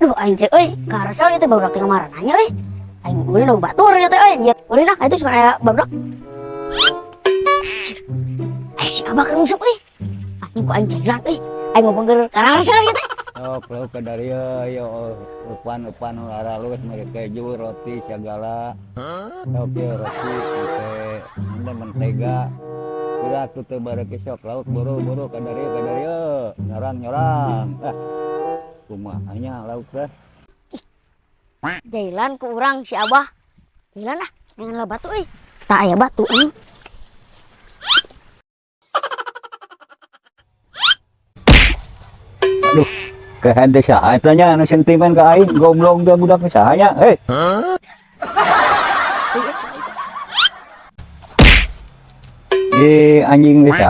Duh aing cek euy, karesel ieu teh barudak teh ngamarananya euy. Aing ulin nu batur nya teh euy anjeun. Ulin lah itu suka aya barudak. Ai si Abah keur ngusuk euy. Aing ku aing jailan euy. Aing mau pengger karesel ieu teh. Oh, kalau ke dari yo upan ulara lu sebagai keju, roti, segala. Oke, roti, sampai mentega. Kira aku tuh baru kesok laut buru ke dari yo nyorang. Kumahanya laut dah. Jailan ku urang si Abah. Jailan lah, dengan lah batu euy. Tak aya batu euy. Aduh, kehande saha tanya anu sentimen ka aing, gomblong teh budak sahanya. Di anjing desa